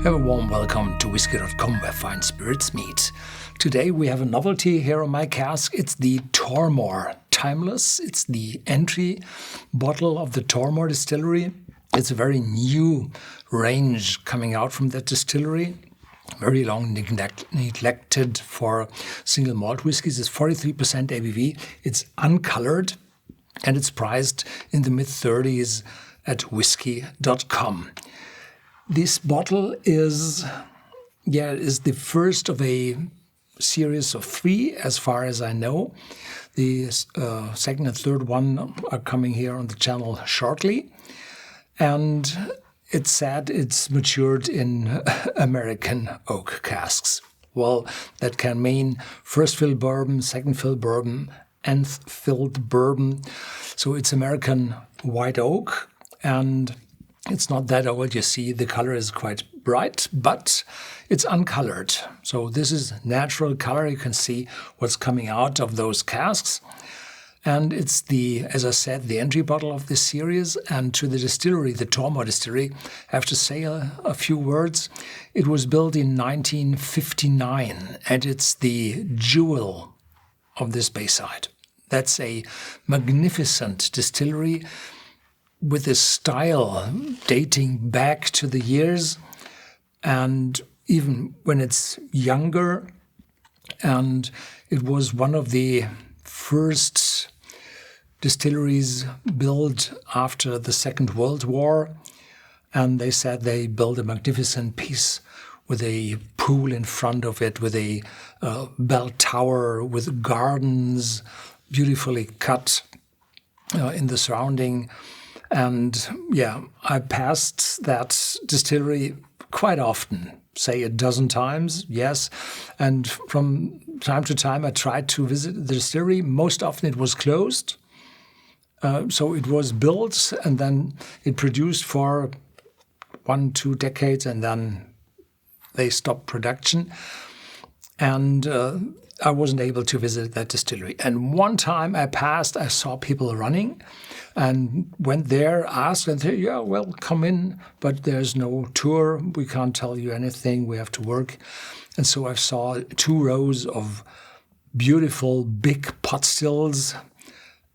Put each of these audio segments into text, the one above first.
Have a warm welcome to Whisky.com, where fine spirits meet. Today we have a novelty here on my cask. It's the Tormore Timeless. It's the entry bottle of the Tormore Distillery. It's a very new range coming out from that distillery. Very long neglected for single malt whiskies. It's 43% ABV. It's uncolored and it's priced in the mid-30s at Whisky.com. This bottle is the first of a series of 3, as far as I know. The second and third one are coming here on the channel shortly. And it's said it's matured in American oak casks. Well, that can mean first fill bourbon, second fill bourbon, nth filled bourbon. So it's American white oak, and it's not that old. You see, the color is quite bright, but it's uncolored. So this is natural color. You can see what's coming out of those casks. And it's as I said, the entry bottle of this series. And to the distillery, the Tormore Distillery, I have to say a few words. It was built in 1959, and it's the jewel of this Speyside. That's a magnificent distillery with a style dating back to the years, and even when it's younger. And it was one of the first distilleries built after the Second World War. And they said they built a magnificent piece with a pool in front of it, with a bell tower, with gardens beautifully cut in the surrounding. And yeah, I passed that distillery quite often, say a dozen times, yes. And from time to time I tried to visit the distillery. Most often it was closed. So it was built and then it produced for 1-2 decades, and then they stopped production. And I wasn't able to visit that distillery. And one time I passed, I saw people running and went there, asked, and said, yeah, well, come in, but there's no tour. We can't tell you anything. We have to work. And so I saw 2 rows of beautiful big pot stills,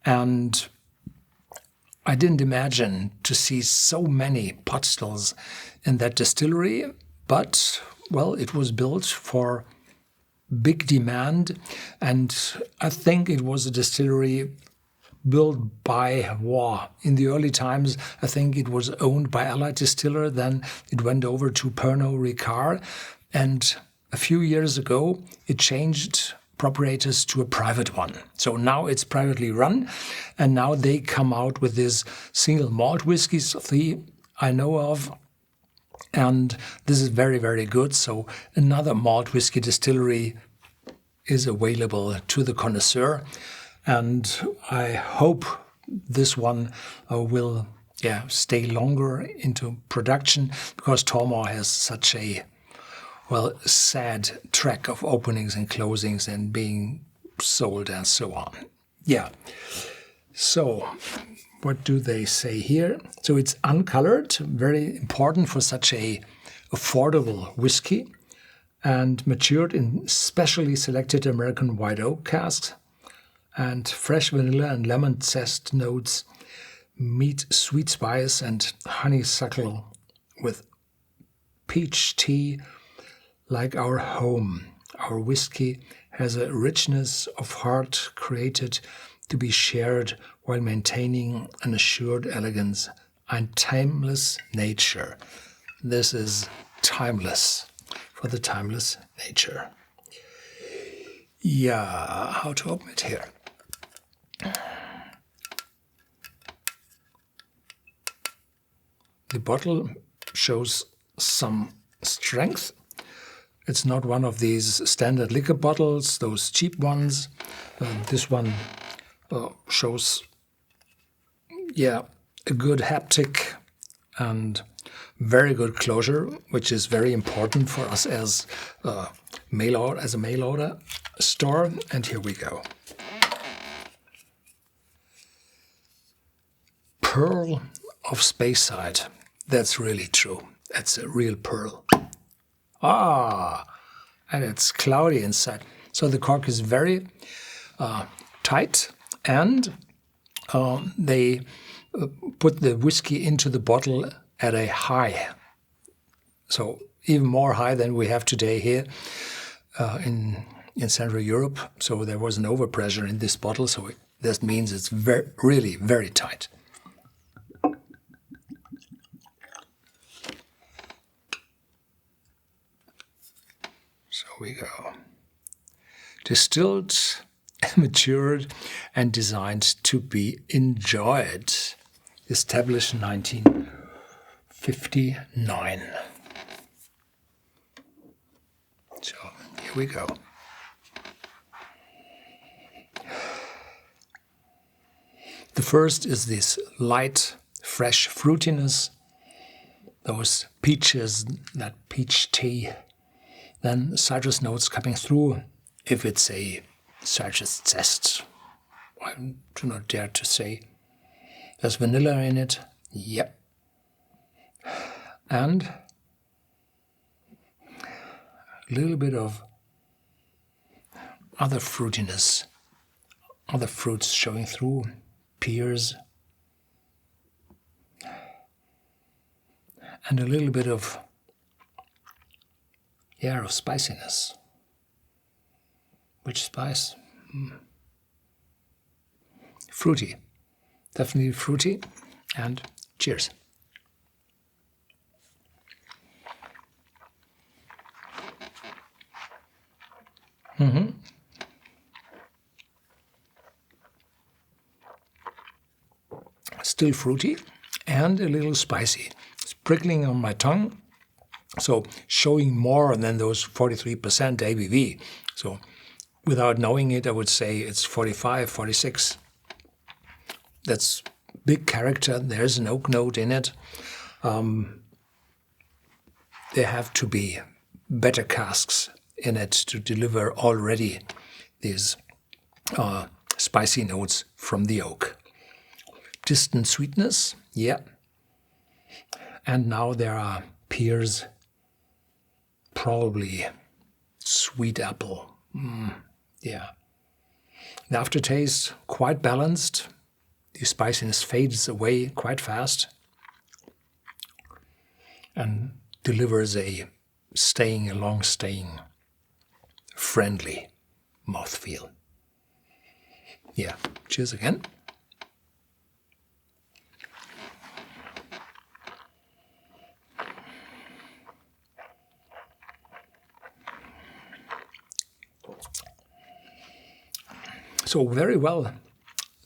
and I didn't imagine to see so many pot stills in that distillery. But, well, it was built for big demand, and I think it was a distillery built by war. In the early times, I think it was owned by Allied Distiller, then it went over to Pernod Ricard, and a few years ago it changed proprietors to a private one. So now it's privately run, and now they come out with these single malt whiskies, 3 I know of. And this is very, very good. So another malt whiskey distillery is available to the connoisseur. And I hope this one will stay longer into production, because Tormore has such a, sad track of openings and closings and being sold and so on. Yeah. So what do they say here? So it's uncolored, very important for such a affordable whiskey, and matured in specially selected American white oak casks. And fresh vanilla and lemon zest notes meet sweet spice and honeysuckle with peach tea like our home. Our whiskey has a richness of heart created to be shared while maintaining an assured elegance and timeless nature. This is timeless, for the timeless nature. Yeah, how to open it here? The bottle shows some strength. It's not one of these standard liquor bottles, those cheap ones. This one shows, a good haptic and very good closure, which is very important for us as a mail order store. And here we go. Pearl of Speyside. That's really true. That's a real pearl. Ah, and it's cloudy inside. So the cork is very tight, and they put the whiskey into the bottle at a high. So even more high than we have today here in Central Europe. So there was an overpressure in this bottle. So that means it's really very tight. So we go. Distilled, matured, and designed to be enjoyed. Established in 1959. So here we go. The first is this light, fresh fruitiness, those peaches, that peach tea. Then citrus notes coming through, if it's a citrus zest. I do not dare to say. There's vanilla in it. Yep. And a little bit of other fruitiness, other fruits showing through, pears, and a little bit of spiciness. Which spice? Fruity. Definitely fruity. And cheers. Still fruity and a little spicy. It's prickling on my tongue. So showing more than those 43% ABV. So without knowing it, I would say it's 45, 46. That's big character. There's an oak note in it. There have to be better casks in it to deliver already these spicy notes from the oak. Distant sweetness, yeah. And now there are pears, probably sweet apple. Yeah. The aftertaste, quite balanced. The spiciness fades away quite fast and delivers a long-staying, friendly mouthfeel. Yeah, cheers again. So very well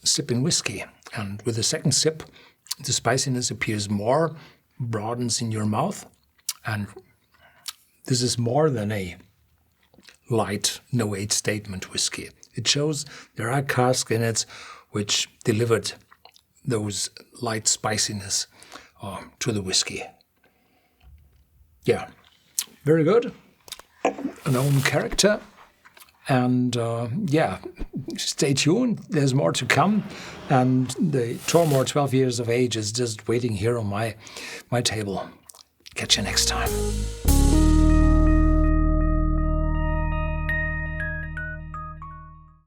sipping whiskey, and with the second sip, the spiciness appears more, broadens in your mouth, and this is more than a light, no age statement whiskey. It shows there are casks in it which delivered those light spiciness to the whiskey. Yeah, very good. An own character. And yeah, stay tuned. There's more to come. And the Tormore 12 years of age is just waiting here on my table. Catch you next time.